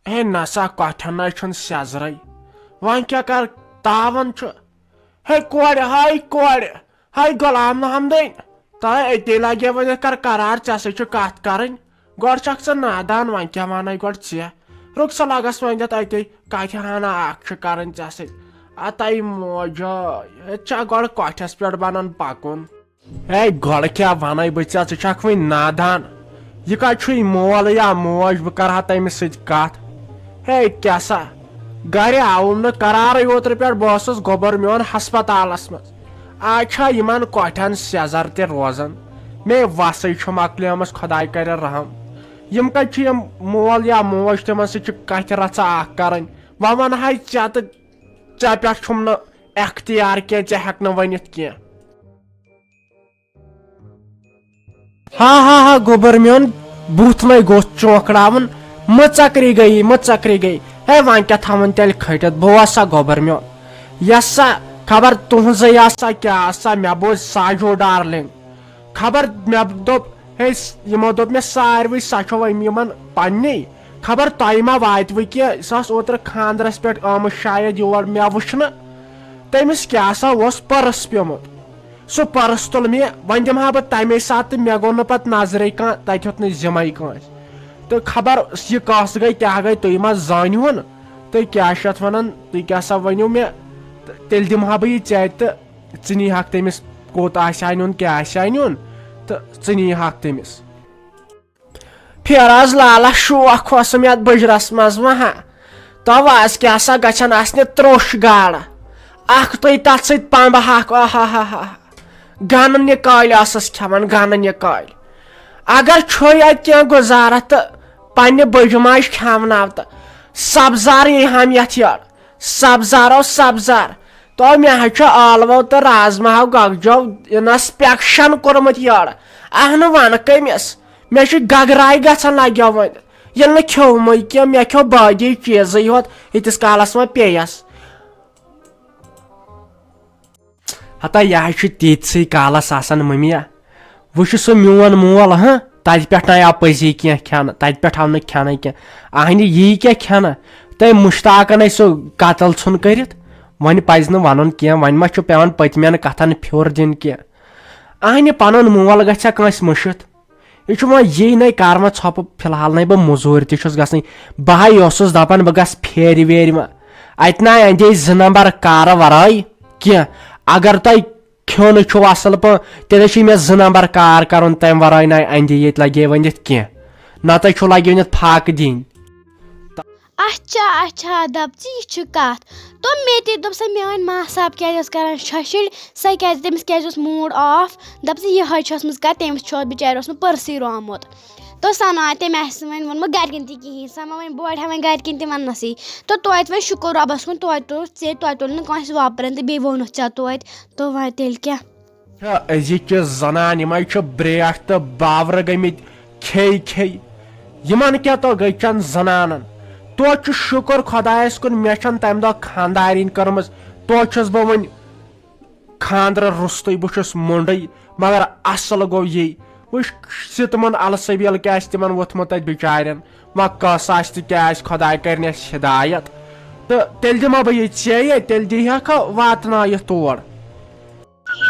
Hey nasa kotana chun sazrai. Wan kya kar tavan chu. Hey kore. Hey golam na hamdain. Ta etela gevane kar karar chase chu kat karin. Gor chaksa nadan wan kya manai gor chia. Ruksa lagas wan jat aite kaithana ak karin chase. Atai moja. Cha gor kotas per banan pakun. Hey gor kya vanai bcha chakwi nadan. Ye ka chui mol ya moj bakar hatai me sit kat. Hey kyasa gari aum karar yotre per bosses gobar mion haspatalas mas acha iman kotan sazar te rozan me vasai chumakliamas khodai kare raham yim ka chim mol ya moj te mas ch kaitratsa akaran waman hay chat chapya chumna ikhtiyar ke chahakna vanit ke ha gobar mion buthnai gost chokdavan मचक्री गई है one क्या थमन तेल खटत बसा गोबर मे यसा खबर तुहज यसा क्या मे बोज साजो डार्लिंग खबर मे दोप हे यमो दोप मे सारवी सचो वमन पन्ने खबर तय मा वातव कह सह ओतर खानदरस पे आम शायद योर मे वुन तमिस क्या पर्स पेमुत सह पर्स तुल मे वन दिमा बह तमे सात मे गो पे नजर कह तत होत जिमे कस तो खबर यह कस गई क्या गई तुम मा जानवन तुम क्या वन तुम क्या वनो मे तेल दिमा बह ये तो नी तमिस कोत आन क्या आन तो नी तमिस फिर आज लाला शौक वसम ये बजरस मज वहा तब आज क्या गन आसने त्रोश गाड़ अख तुम तथ सम्ब हा गन निकाल खेवान गन निकाल अगर छो क्या गुजारा तो पन्ने बजमाश खेवनाव तो सब्जार ये हम ये सब्जार तो मे आलवो तो राजमा गगजो इंस्पेक्शन कोर्मुत यार अहन वन कमिस मे गगराय गन लगे वन ये खेवम कह मे खो बाकी चीज योत यीस कालस मे पेयस हता यह तीस कालस आसान मम्मिया वो सह मोन मोल हाँ तत पे आव पजी कह खेन तत पे आव खेन कह आहन यी क्या खेन तम मुश्ताकन सह कतल इन कर वन पज वन कह वन मा पेवान पतमें कथन फिर दिन कह आहन पन मोल गसा कंस मुशित यह वो यी न कर मा छप फिलहाल न बह मजूर तुस गई बह दपान बह गस फेर वेर मा अत ना अंदे 2 नंबर कार वराय कह अगर तुम खोन असल पे तेल मे 2 नंबर कार कर तम वर ना अंदे ये लगे वनित कह नत लगे वनित फाक दिन अच्छा दप यह कत तो मे तप सा मेन मासाब क्या कर छल सह क्या तमिस क्या मूड ऑफ दप यह कर तमिस बिचार पर्सी रोमुत तो सन तम वन वोनमो गरकन तहन सन वन बोड़ वन गरकन तह वनसी तो तोत वो शुक्र रबस कुन तुल तुल कस वपरन तो बे वोन तो वन तेल क्या अजिक जनान यम ब्रेक तो बावर गमित खे यमन क्या तो गई चन जनान तो शुक्र खुदायस कुन मे तम दह खानदारीन कर्म तो बह वन खानदर रुस्त बहुत मुंडे मगर असल गो ये वो तमन अलसबील क्या तमन वोथमुत बिचारन व कस क्या खुदा कर हिदायत तो तेल दिमा बह ये तेल दिहक वातन तौर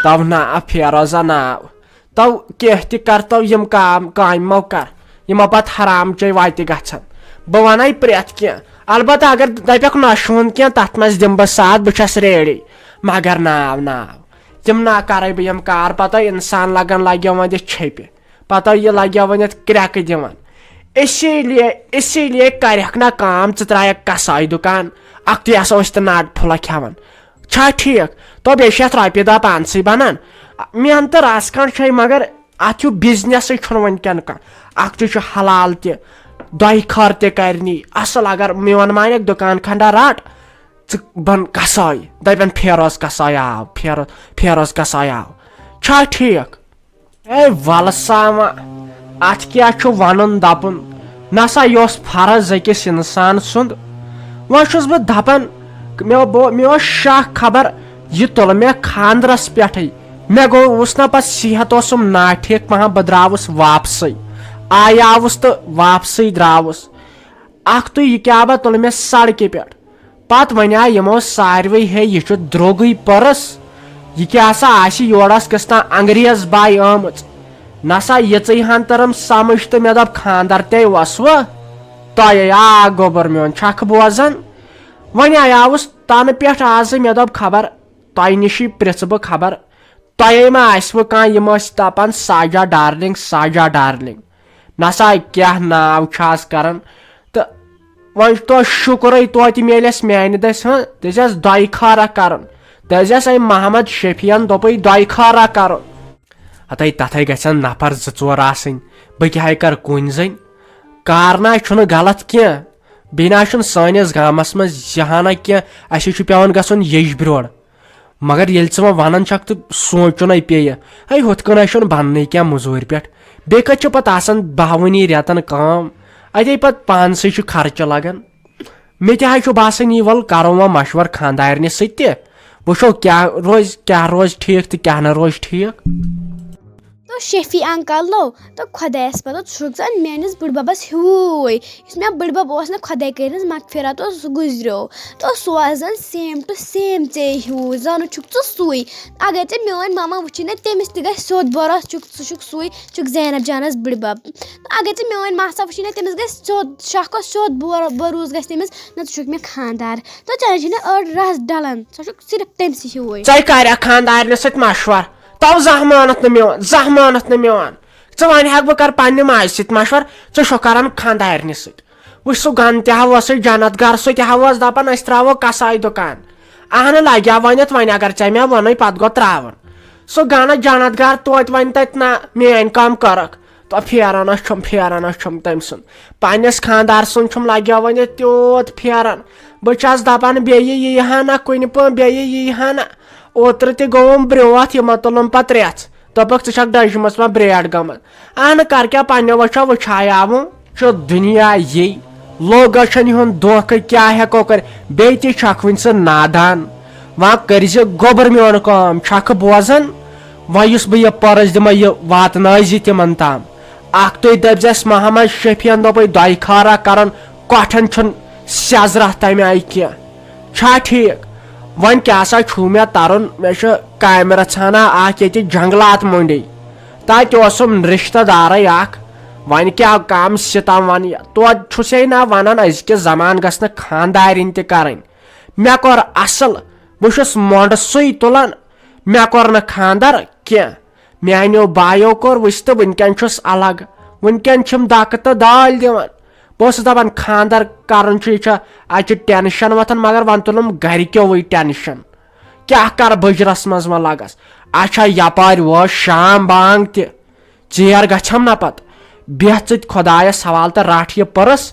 तब ना फेरोजा नाव तव कह कर तो यम कामो कर यमो पे हराम चे वात गन बह वन प्रेत कह अलबत् अगर दपक नशुन कह तथ मज दिम बह साथ बस रेडी मगर नाव तम ना कर बह यम कार पता इंसान लगन लगे वन छप पता यह लगे वन क्रैक दिवान इसीलिए करक ना काम त्रायक कसाई दुकान अख तो नाट फुल खेवान छा ठीक तो बे रोपये दह पानस बनान मेहनत रस खंड मगर अत बिजनेस वनकन अख हलाल त दह खर तनी असल अगर मेन मानक दुकान खंडा रट बन कसाई दपन फेरोज कसाई आव फेरोज कसाई आव छा ठीक ए वल सामा अत क्या वन दपन नसा यह फर्ज अकिस इंसान सुंद वह बह दपान मे शक खबर यह तुल मे खानदरस पे मे गोस ना पे सेहत ना ठीक पह बह द्रावस वापस आयावस तो वापस द्रावस अख तो यह क्या तुल मे सड़क पे पत वन यमो सारवे हे यह द्रोगुई पर्स यह क्या योरस किस अंग्रेज बाय आम नसा यी हन तरम समझ तो मे दप खानदार ते वसव तय आ गोबर मोन छख बोजान वन आयावस तन पे आज मे दप खबर तय निश पृछ बह खबर तय मा आसव कह दपान साजा डार्लिंग नसा क्या नाव कर तो वन तो शुक्र तो मिलस मान दस दस दय खारा कर दस मोहम्मद शफीन दोप दय खारा कर हतई तथे गन नफर जोर आसन बह क्या कर कुन जन कारना गलत कह बेना सानिस गामस मज जहाना कह अस पेवान गन यज ब्रोड़ मगर ये वे वन तो सोचुन पे है हुत कन बन क्या मजूर पे बे कत पा बहवनी रेतन काम अते पे पानस खर्च लगन मे तह बासान यह वल करो वो मशवर खानदारन वो क्या रोज ठीक तो क्या न रोज ठीक तो शफी अंकल लो तो खुदायस पता जन मेस बुड़बस हूई मे बुड़ब खुदा कर मगफिरत गुजरो तो सह जन सेम टू सेम चे हू जन सुई अगर चे मोन मामा वुच तमिस तह सोद बरस सुई जैनब जानस बुड़ब अगर चे मोन मासा वुच तमिस गोद शक सोद बरूस गमिस न मे खानदार तो चैन अड़ रस डलान सिर्फ तमस हूई खानदार मशवर तव जह मानत न मोन वन हेक बह पन्ने माज सत मशवर षो कर खानदारन वो सह गन तह जन्नत गर सह तह दपान अस त्रो कसाई दुकान अहन लग्या वनित वन अगर ऐ मे वन पत गो त्रावन सह गन जन्नत गर तोत वन तत ना मेन कम करक तो फेरान तम सुन पन्नस खानदार सुन लग्या वन त्योत फेरान बस दपान बे यीहना कुन बे ओतर तह गोम ब्रोथ यम तुलम पे रेथ दोपक च डजमस मे ब्रेड गम अहन कर क्या पन्ने वचो वुछायाव दुनिया ये लोग धोख क्या हेको कर बे वन सह नादान वह कर गोबर मोन काम छख बोजान वह बह यह पर्स दिम यह वातन तिमन ताम अख तुम दपस मोहम्मद शफीन दोप दय खारा कर कठन सेजरा तम आई क्या ठीक वन क्या मे तरन मे कामर छाना ये जंगलात मंडी तम रिश्तेदार वन क्या कम सितम वन तो ना वन अजक जमान गसन खानदारिन तक मे कोर असल बहुस मोंड सुई तुलान मे कोर न खानदार क्या मानो बायो कोर वुच तो वनकन अलग वनकन दक तो दाल दिवान बस दपान खानदार कर टेंशन वथन मगर वन तुलम गरक्यो वही टेंशन क्या कर बजरस मज वन लगस अच्छा यपार वो शाम बांग तेर गम ना पत बेह खुदायस सवाल तो रट यह पर्स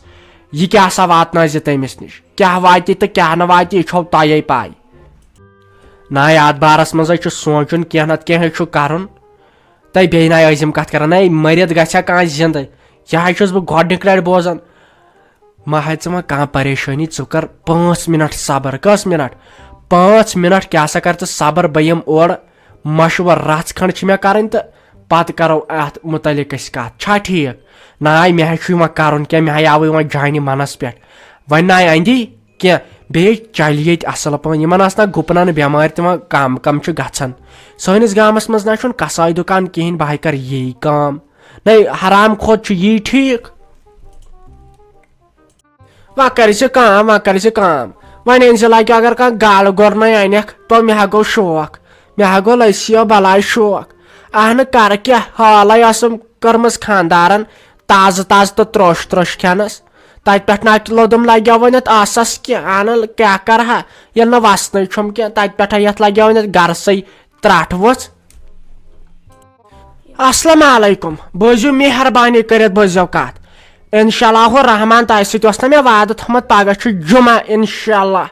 यह क्या वातन तमिस नश क्या वात तो क्या न वात यह छो तय पाई ना याद बारस मज सोचुन कह नत कह कर तय बे ना अजम कत कर ना मरित गया कह जिंद यह बह गोडनिक लट बोजान मा मा कह परेशानी कर 5 मिनट सबर कस मिनट 5 मिनट क्या कर सबर बह यम ओर मशवर रच खंड मे कर तो पत करो अत मुतलिक कत ठीक ना मे कर क्या मे आव वो जान मनस पे वन ना अंदी क्या बे चल ये असल पान इन ना गुपन बेमार तम कम कम गन सैनिस गामस मज ना कसाई दुकान कहें बह कर यही काम न हराम खोद यी ठीक वह कर वन अन लग अगर कह गाल गोरन अनख तो मे गो शौक मे गो लसियो बलाय शौक अहन कर क्या हाल कर्मस खानदारन ताज ताज तो त्रोश खेनस तत पे ना लोदम लग्या वन आसस अहन क्या कर ये न वसन छुम कह तत पे ये लग्या वन गरसई त्रट वो अस्सलाम वालेकुम बोजो मेहरबानी कर बोजो कत इंशाल्लाह रहमान तह सत मे वाद थोमुत पगह जुमा इंशाल्लाह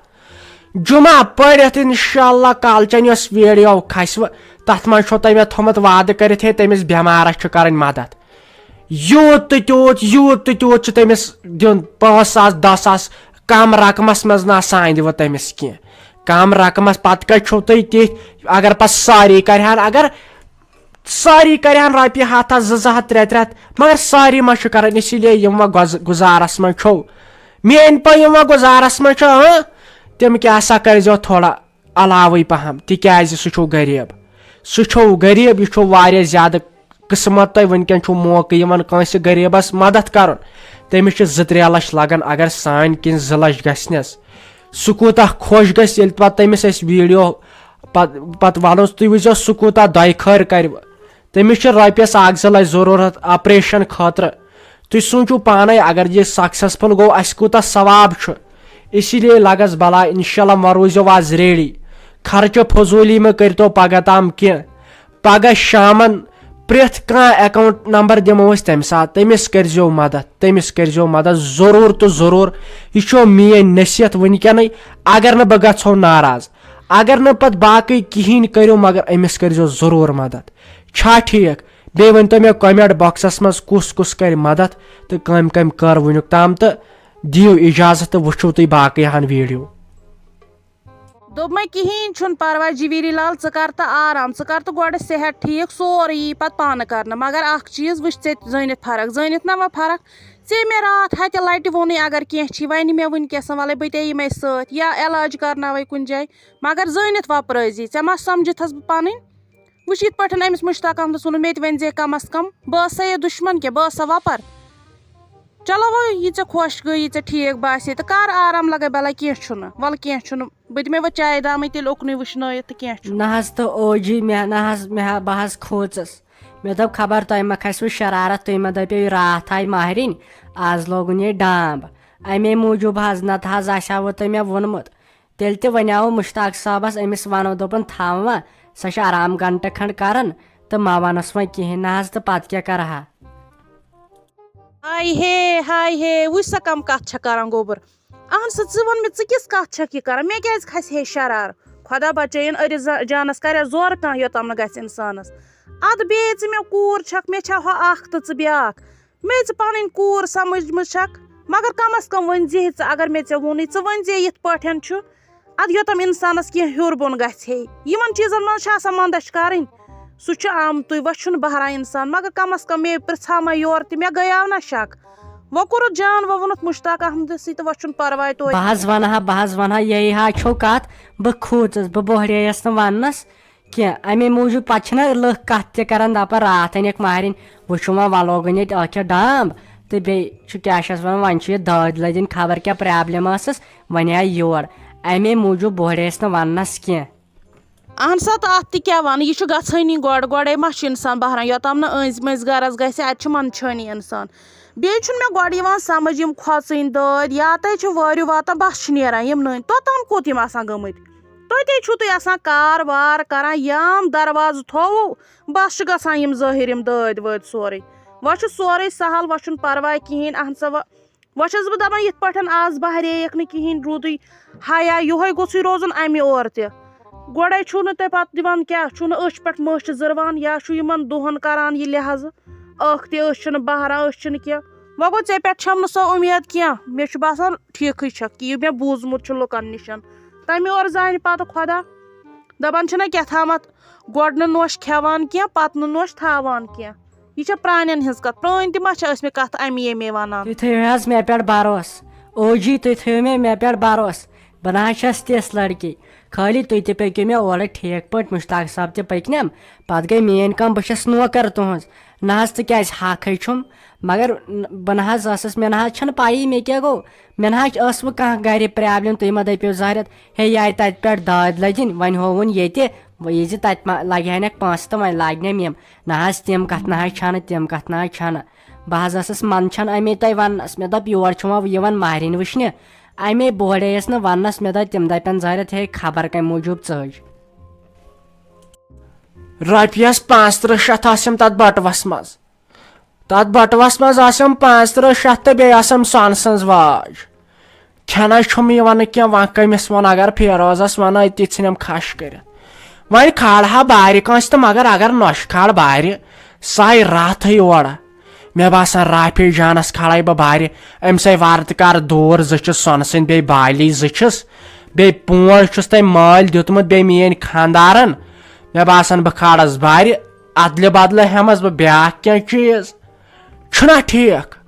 जुमा पढ़ इंशाल्लाह कालचन वीडियो खसव तथ मो तह मे थोमुत वाद कर तमिस बेमारस कर मदद यूत तूत तमिस दिन 5,000 10,000 कम रकमस मज ना सान दिव तमिस कह कम रकमस पत कत तुम अगर पे सारी कर अगर सारी करन रपि 100 200 300 मगर सारी मा कर इसलिए यम गुजारस मो मेन पयम गुजारस मज तम क्या सा कर थोड़ा अलावे पहम तिकाज सह गरीब यह ज्यादा किस्मत तह वनकन मौके कंस गरीबस मदद कर तमिस 2-3 लक्ष लगन अगर सान किन 2 लक्ष गस सह कूता खुश गस तमिस वीडियो पत वनो तुम वो सह कूता दय खर कर तमिस रॉपियस 1-2 लक्ष जरूरत ऑपरेशन खतर तुम सोचो पाने अगर यह सक्सेसफुल गो अस कूता सवाब इसीलिए लगस बला इंशाल्लाह व रोजो आज रेडी खर्च फजूली में करतो पगह ताम कह पगह शामन प्रेथ कह अकाउंट नंबर दिमो तम सात तमिस कर मदद जरूर तो जरूर यह मेन नसीहत वनकन अगर न बह गो नाराज अगर न पत बाकी कहें करो मगर अमिस कर जरूर मदद छा ठीक बे वन तो मे कमेंट बॉक्सस मज कुस कर मदद तो कम कर वनुक ताम तो दियो इजाजत तो वुचो तुम बाकी हन वीडियो दोप मैं कहें छुन परवाह जवीरी लाल कर तो आराम कर तो गोड़ सेहत ठीक सोर यी पत पान कर मगर अख चीज वुच जनित फर्क जनित ना व फर्क ऐ मे रात हत लटि वोन अगर कह वन मे वनकस वाले बह ते मे सत या इलाज करना कुन जाए मगर जनित वपरजी ऐ मा समझिथस बह पन वुच इत पे अमिस मुश्ताक अहमद वन मे वन जे कम अज कम बह ये दुश्मन क्या बह वपर चलो वो ये खुश गई ये ठीक बासे तो कर आराम लगे बला कह वल कह बह दिमे वो चाय दाम तेल उकन वुन तो कह ना तो ओजी मे बह खोचस मे दप खबर तुम मा खसव शरारत तुम मा दपो रात आई माहरिन आज लोगन ये डांब अमे मूजूब नत वो तुम मे वोनमुत तेल वनो मुश्ताक साहबस अमिस वनो दोपन थाव सह आराम घंटे खंड कर तो मा वनस वो कहें ना तो पत क्या कर हाय हे वुच सा कम कत कर गोबर अहन सी वन मे किस कत कर मे क्या खस हे शरार खुदा बचन अरिस जानस कर जोर कह योतम न इंसानस अद बे मे कूर छक मे अख तो ब्या मे पन कूर समझ छक मगर कम अज कम वन जे अगर मे वोन वन जे इत पे अद योतम इंसानस कह हूर बोन गन चीजन मन मंदच कर सह आमत वो बहरा इंसान मगर कम अज कम मे पृछा मा योर मे गया ना शक वो कोर जान वो वोन मुश्ताक अहमद सत वो परवाह तो बह वन यही हा छो कत बह खोचस बह बोहरेस नस कह अमे मूजूब पे लुख कत कर दपान रात अनिक माहरिन वो वन लोगन ये अख डांब तो बेह क्या वन वन दाद लदिन खबर क्या प्रॉब्लम वन आय योर अमे मूजूब बोहरेस नस कह अहन सा तो अत क्या वन यह गनी गोड़े मा इंसान बहरान योतम न अंज मज गरस गत मंदछानी इंसान बे मे गोड़ समझ खोचन दाद या तह वारू वातान बस नेरान नन तोतान कोत गमत तुम कार वार कर यम दरवाज थो बस गम जाहिर दाद वाद सोरे वो सोरे सहल वो परवाह कहें अहन सा वो बह दपान इत पे आज बहरेक न कहें रूद हया यो गोस रोजन अमे और गोड़े तुम पे दिवान क्या अच पे मश जरवान या दोहन करान यह लिहाज अख त बहरान क्या वो गो ऐ पे छम सो उम्मीद क्या मे बसान ठीक कि मे बूजमुत लुकन निश तमें और जान पत खुदा दपान क्या थामत गोड़ नोश खेवान क्या पत नोश थावान क्या यह प्रान हज कत प्रान तमा कत अमे ये वन तुम मे पे भरोस ओजी तुम मे पे भरोस बह ना तिस लड़की खाली तुम ते पक्यो मे और ठीक पे मुश्ताक साहब ते पकनम पे गई मेन कम बह नौकर तुहज ना तो क्या हक छुम मगर बह ना मे ना पाई मे क्या गो मे ना कह गर प्रॉब्लम तुम मा दपो जहरत हे आय तत पे दाद लदिन वन होवन ये तत लगे हन 5 तो वन लाग यम ना तम कत ना तम कत ना बह मन अमे तह वनस मे दप योर यवन माहरिन वुचन अमे बोहरेस न वनस मे तम दपन जहरत हे खबर कम मूजूब चज रॉपियस 35 शत आसम तत बटवस मज आसम 35 शत तो बे सन सज वाज खेना छुम वन क्या वन कमिस वन अगर फेरोजस वन तिम खश कर वन खाड़ा बार कंस तो मगर अगर नोश खाड़ बार साई रात और मे बासान राफी जानस खड़ाई बह बार अम सा वारत कर दूर जस सोन सन बे बाली जस बे पोज तम माल दुतमुत बे मेन खानदारन मे बासान बह खड़स बार अदल बदल हेमस बह ब्या क्या चीज छुना ठीक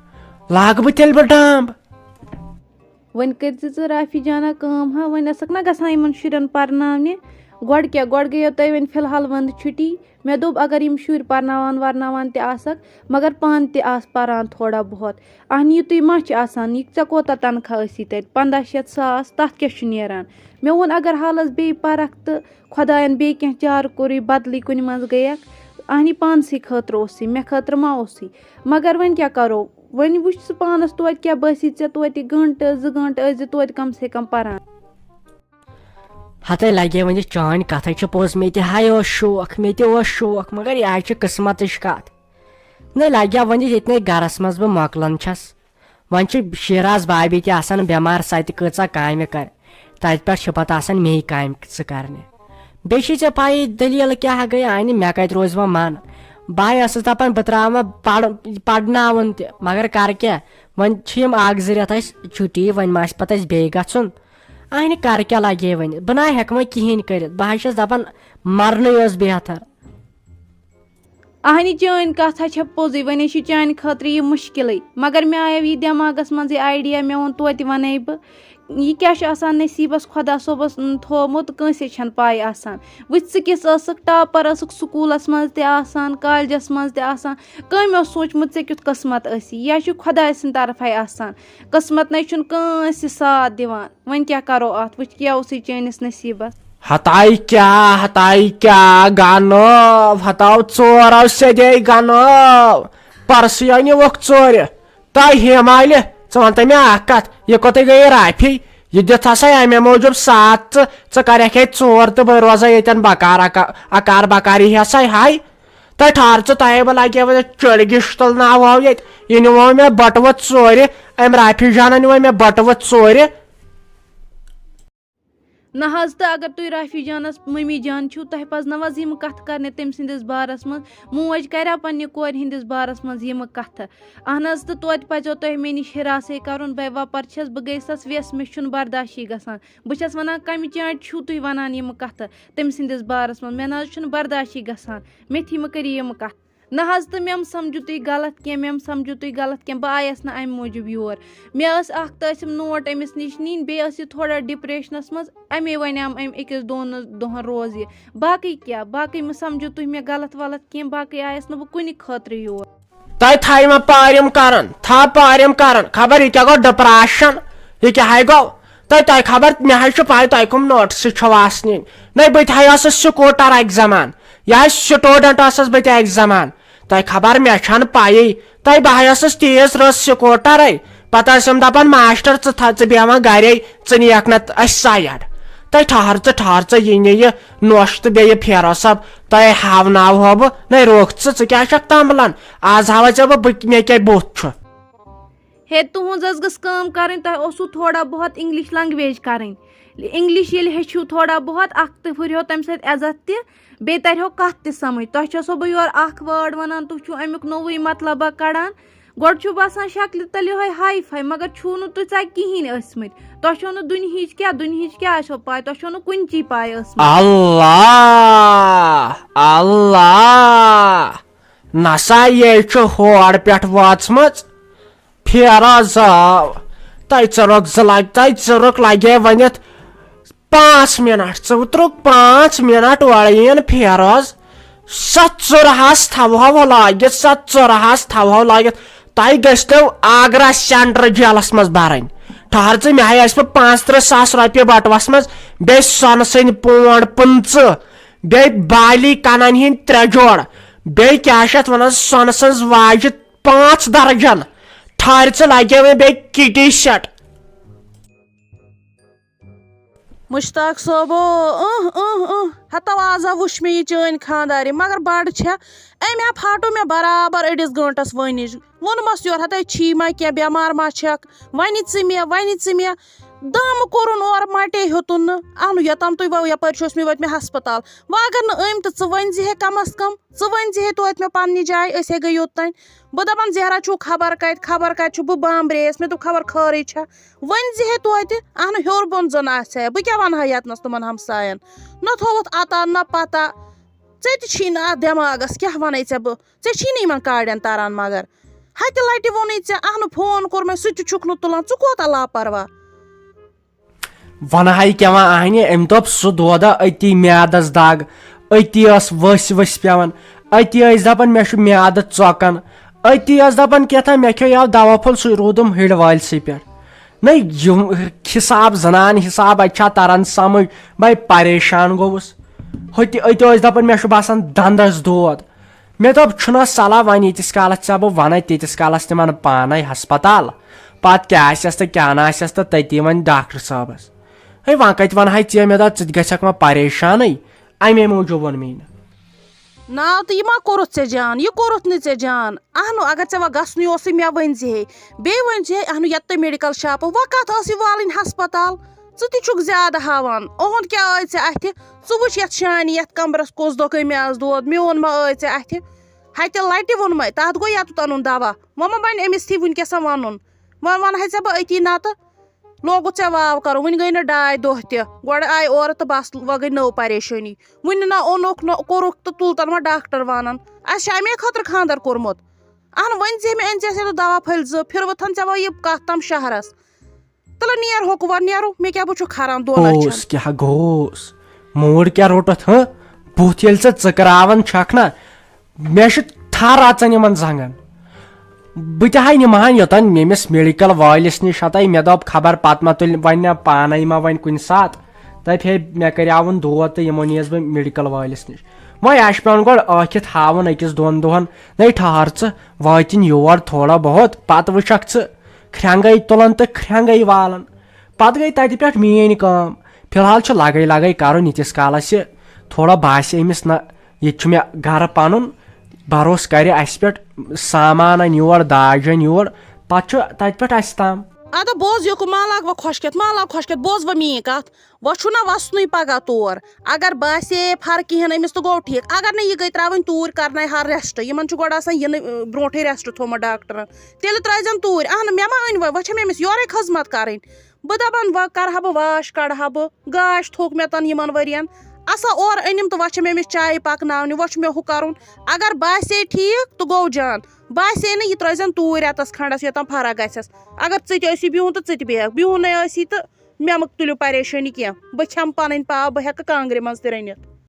लाग बह तेल बह डांब वۄنۍ کٔرۍزِ ژٕ رافی جانا کٲم ہا وۄنۍ ٲسکھ نا گژھان یِمن شُرٮ۪ن پرناونہِ گۄڈٕ کیٛاہ گۄڈٕ گٔیو تۄہہِ وۄنۍ فِلحال ونٛدٕ چھُٹی مےٚ دوٚپ اگر یِم شُرۍ پرناوان ورناوان تہِ آسکھ مگر پانہٕ تہِ آس پران تھوڑا بہت اہنہِ یِتُے ما چھِ آسان یہِ ژےٚ کوتاہ تنخواہ ٲسی تَتہِ 1500 تَتھ کیٛاہ چھُ نیران مےٚ ووٚن اگر حالس بیٚیہِ پرکھ تہٕ خۄداین بیٚیہِ کینٛہہ چارٕ کوٚرُے بدلٕے کُنہِ منٛز گٔیکھ اہنہِ پانسٕے خٲطرٕ اوسُے مےٚ خٲطرٕ ما اوسُے مگر وۄنۍ کیٛاہ کرو وۄنۍ وٕچھ ژٕ پانس توتہِ کیٛاہ بٲسی ژےٚ توتہِ گٲنٛٹہٕ 2 گٲنٛٹہٕ ٲسۍ زِ توتہِ کم سے کم پران ہتے لگے ونہِ چٲنۍ کتھے چھِ پوٚز مےٚ تہِ ہاے اوس شوق مگر یہِ چھِ قٕسمتٕچ کتھ نہ لگیا وۄنۍ ییٚتنٕے گرس منٛز بہٕ مۄکلان چھس وۄنۍ چھِ شیراز بابی تہِ آسان بٮ۪مار سۄ تہِ کۭژاہ کامہِ کرِ تتہِ پٮ۪ٹھ چھِ پتہٕ آسان مے کامہِ ژٕ کرنہِ بیٚیہِ چھِ ژےٚ پایی دٔلیٖل کیٛاہ گٔے انہِ مےٚ کتہِ روزِ وۄنۍ من بہٕ ٲسٕس دپان بہٕ تراوٕ پرناوُن تہِ مگر کرٕ کیٛاہ وۄنۍ چھِ یِم 1-2 رٮ۪تھ اسہِ چھُٹی وۄنۍ ما آسہِ پتہٕ اسہِ بیٚیہِ گژھُن اہنہِ کرٕ کیٛاہ لگے وۄنۍ بہٕ نہ ہٮ۪کہٕ وۄنۍ کہیٖنۍ کٔرِتھ بہٕ چھس دپان مرنٕے اوس بہتر اہنہِ چٲنۍ کتھ ہا چھےٚ پوٚزُے وۄنۍ چھِ چانہِ خٲطرٕ یہِ مُشکلٕے مگر مےٚ آیو یہِ دٮ۪ماغس منٛز یہِ آیڈیا مےٚ ووٚن توتہِ ونَے بہٕ یہِ کیٛاہ چھُ آسان نصیٖبس خۄدا صٲبس تھومُت کٲنٛسے چھنہٕ پاے آسان وٕچھ ژٕ کِژھ ٲسٕکھ ٹاپر ٲسٕکھ سکوٗلس منٛز تہِ آسان کالجس منٛز تہِ آسان کٔمۍ اوس سوٗنٛچمُت ژےٚ کیُتھ قٕسمت ٲسی یہِ چھُ خۄداے سٕنٛدِ طرفے آسان قٕسمت نَے چھُنہٕ کٲنٛسہِ ساتھ دِوان وۄنۍ کیٛاہ کرو اتھ وٕچھ کیٛاہ اوسُے چٲنِس نصیٖبس ہتاے کیٛاہ گنو ہتاو ژور سیٚدے گنو پرسٕے أنِوُکھ ژورِ تۄہہِ ہیمالہِ ژٕ وَنتہٕ مےٚ اکھ کتھ یہِ کوٚتٕے گٔیے رافی یہِ دِتھ ہسا اَمے موٗجوٗب ساتھ ژٕ کرکھ ییٚتہِ ژور تہٕ بہٕ روزے ییٚتٮ۪ن اکار بکاری ہسا ہاے تۄہہِ ٹھہر ژٕ تۄہے بہٕ لگے وۄنۍ چٔڑگِش تُلناوہو ییٚتہِ یہِ نِوو مےٚ بٹوٕ ژورِ أمۍ رافی جانن نِوو مےٚ بٹوٕ ژورِ نہ حظ تہٕ اگر تُہۍ رافی جانس ممی جان چھِو تۄہہِ پزنو حظ یِم کتھٕ کرنہِ تٔمۍ سٕنٛدِس بارس منٛز موج کریا پننہِ کورِ ہٕنٛدِس بارس منٛز یِمہٕ کتھٕ اہن حظ تہٕ توتہِ پزیو تۄہہِ مےٚ نِش ہراسے کرُن بے وپر چھس بہٕ گٔیس تس ویس مےٚ چھُنہٕ برداشی گژھان بہٕ چھس ونان کمہِ چانٹہِ چھِو تُہۍ ونان یِمہٕ کتھٕ تٔمۍ سٕنٛدِس بارس منٛز مےٚ نہ حظ چھُنہٕ برداشی گژھان مےٚ مہٕ کٔرِو یِمہٕ کتھٕ نہ حظ تہٕ مےٚ سمجھو تُہۍ غلط کینٛہہ بہٕ آیس نہٕ امہِ موٗجوٗب یور مےٚ ٲس اکھ تہٕ ٲسِم نوٹ أمِس نِش نِنۍ بیٚیہِ ٲس یہِ تھوڑا ڈپریشنس منٛز اَمے وَنیام أمۍ 1-2 دۄہن روز یہِ باقٕے کیٛاہ باقٕے مہٕ سمجھو تُہۍ مےٚ غلط ولط کینٛہہ باقٕے آیس نہٕ بہٕ کُنہِ خٲطرٕ یور تۄہہِ تھایہِ ما پارِم کران خبر یہِ کیٛاہ گوٚو ڈپریشن یہِ کیٛاہ گوٚو تۄہہِ خبر مےٚ حظ چھُ پاے تۄہہِ کٕم نوٹسہٕ چھو آسنہِ نَے بہٕ تہِ ہا ٲسٕس سکوٗٹر اکہِ زمان یہِ سٹوٗڈنٹ ٲسٕس بہٕ تہِ اکہِ زمان تۄہہِ خبر مےٚ چھنہٕ پایی تۄہہِ بہٕ ٲسٕس تیز رٕژ سکوٗٹرے پتہٕ ٲسِم دپان ماشٹر ژٕ بیٚہوان گرے ژٕ نِیکھ نہٕ اَسہِ سایڈ تۄہہِ ٹھہر ژٕ یہِ نہِ یہِ نوش تہٕ بیٚیہِ پھیرو صٲب تۄہہِ ہاوناوہو بہٕ نَے روٚکھ ژٕ کیٛاہ چھکھ تمبلان آز ہاوے ژےٚ بہٕ مےٚ کیٛاہ بُتھ چھُ ہے تُہنٛز حظ گٔژھ کٲم کرٕنۍ تۄہہِ اوسوٕ تھوڑا بہت انگلش لنگویج کرٕنۍ انگلش ییٚلہِ ہیٚچھِو تھوڑا بہت اکھ تہٕ ہُرہو تمہِ سۭتۍ عزت تہِ بیٚیہِ ترہو کتھ تہِ سمجھ تۄہہِ چھسو بہٕ یورٕ اکھ وٲڈ ونان تُہۍ چھِو امیُک نوٚوُے مطلبا کڑان گۄڈٕ چھُو باسان شکلہِ تل یِہوے ہاے فاے مگر چھُو نہٕ تُہۍ ژےٚ کِہینۍ ٲسمٕتۍ تۄہہِ چھو نہٕ دُنہِچ کیٛاہ آسیو پاے تۄہہِ چھو نہٕ کُنچی پاے ٲسمٕژ اللہ نسا یے چھُ ہورٕ پٮ۪ٹھ وٲژمٕژ پھیرٕ زٲو تۄہہِ ژٕرُک لگے ؤنِتھ 5 مِنٹ ژٕ ترٛووُکھ 5 مِنٹ اورٕ یِن پھیرٕز سۄ ژُرہس تھاوہو لٲگِتھ تۄہہِ گٔژھنو آگرا سینٹرل جیلس منٛز برٕنۍ ٹھہر ژٕ مےٚ ٲسۍ پہٕ 35,000 رۄپیہِ بٹوس منٛز بیٚیہِ سۄنہٕ سٕنٛدۍ پونٛڈ 15 بیٚیہِ بالی کنن ہٕنٛدۍ 3 جوڑ بیٚیہِ کیٛاہ چھِ اتھ ونان سۄنہٕ سٕنٛز واجہِ 5 درجن ٹھہر ژٕ لگے وۄنۍ بیٚیہِ کِٹی سیٹ مشتاق صٲبو ہتو آز وٕچھ مےٚ یہِ چٲنۍ خانٛدارِ مگر بڑٕ چھےٚ أمۍ پھاٹو مےٚ برابر 1 گٲنٛٹس ؤنِج ووٚنمس یورٕ ہتے چھی ما کینٛہہ بٮ۪مار ما چھکھ وَنہِ ژٕ مےٚ دم کوٚرُن اورٕ مٹے ہیوٚتُن نہٕ اہنُو یوٚتام تُہۍ یپٲرۍ چھُ ٲسۍ مٕتۍ ہسپتال وۄنۍ اگر نہٕ أمۍ تہٕ ژٕ ؤنزِ ہے کم از کم ژٕ ؤنزِ ہے توتہِ مےٚ پننہِ جایہِ أسۍ ہے گٔے یوٚتانۍ بہٕ دپان زہرا چھُو خبر کتہِ چھُ بہٕ بامبرییس مےٚ دوٚپ خبر خٲرٕے چھا ؤنزِ ہے توتہِ اہنُو ہیوٚر بۄن زن آسہِ ہے بہٕ کیٛاہ ونہٕ ہا ییٚتنس تِمن ہمساین نہ تھووُتھ اتا نہ پتہ ژےٚ تہِ چھی نہٕ اتھ دٮ۪ماغس کیٛاہ ونَے ژےٚ بہٕ ژےٚ چھی نہٕ یِمن کاڑٮ۪ن تران مگر ہتہِ لٹہِ ووٚنُے ژےٚ اہنُو فون کوٚر مےٚ سُہ تہِ چھُکھ نہٕ تُلان ژٕ کوتاہ لاپرواہ वनहाई क्या आहने अम दोप सह दोदा अति म्यादस दग अति वस वस पेवन अति दपान मे म्याद चौकन अति दपान क्या मे खेव दवा फुल सह रूदम हिड़ वालसी पे नहीं हिसाब जनान हिसाब अच्छा तरन समझ भाई परेशान गोवस अति दपान मे बासान दंदस दोद मे दोप सलाह वन यीतिस कालस चे बह वन तीतिस कालस तिमन पाने हस्पताल पत क्या तो क्या नास तो तती वन डॉक्टर साहबस है वह कत वन चे मे दोप गक वह परेशान अमे मूजूब वोन मे ना तो यह मा कोरुत ऐ जान यह कोरुत नी ऐ जान अहनु अगर ऐ वह गसनु ओस मे वन बे वन अहनु ये तो मेडिकल शॉप वह कत वाल हस्पताल ती ज्यादा हावान ओहद क्या अथ वुच ये शान ये कमरस कोस दो गई मे आज दोद मोन मा अथ हत लटि वोन मे तथ गो यत अन दवा वह मा बन अमिस थी वनकस वन वह वन बह अति नत लोगु ऐ वाव कर वन गई ना 2 दह तड़ आय और तो बस वह गई नौ परेशानी वन ना ओनुक कोरुक तो तुलतन वह डॉक्टर वानन अमे खतर खानदर कोरमुत अहन वन मे अन दवा फल फिर वथन वह यह कत तम शहरस तल नेर होक वन नेरो मे क्या बह खरान गोस क्या गोस मूड क्या रोटत बुथ ये चक्रावन छक ना मे थर अचन इन जंगन बह निमान योतन मेमिस मेडिकल वालिस नश मे दोप खबर पत मा तुल वन पाने मा वन कुन सात तथ मे करियावन दोद तो यमो नीस बह मेडिकल वालिस नश वह पे गो आखित हावन अकिस 2 दोहन नहीं ठहर वातिन योर थोड़ा बहुत पत वुचक ख्रंगई तुलन तो ख्रंगई वालन पत गई तत पे मेन काम फिलहाल लगे कर यीतिस कालस थोड़ा बासे अमिस ना ये मे घर पन भरोस कर अस पे सामान अन योर दाज अन योर पत पे अस ताम अद बोज यो मा लग वह खुशकत बोज वह मीन कत वह ना वसन पगह तौर अगर बासे फर कहें अमिस तो गो ठीक अगर ना यह गई त्रावन तूर कर हर रेस्ट इन गोड़ इन ब्रोटे रेस्ट थोमुत डॉक्टरन तेल त्रन तूर अहन मे मा अन वह अमिस योरे खजमत कर बह दपान वह कर बह वाश कड़ बह गाश थोक मे तन यमन वरियन असा और अनिम तो वह अमिस चाय पकन वह मे हु कर अगर बासे ठीक तो गो जान बासे ना यह त्रन तूर रेतस खंडस योतन फर्क गस अगर ची बिहन तो बेह बिहन तो मे तुलियो परेशानी कह बह पन पाव बह हेक कांग्रे मज रनित।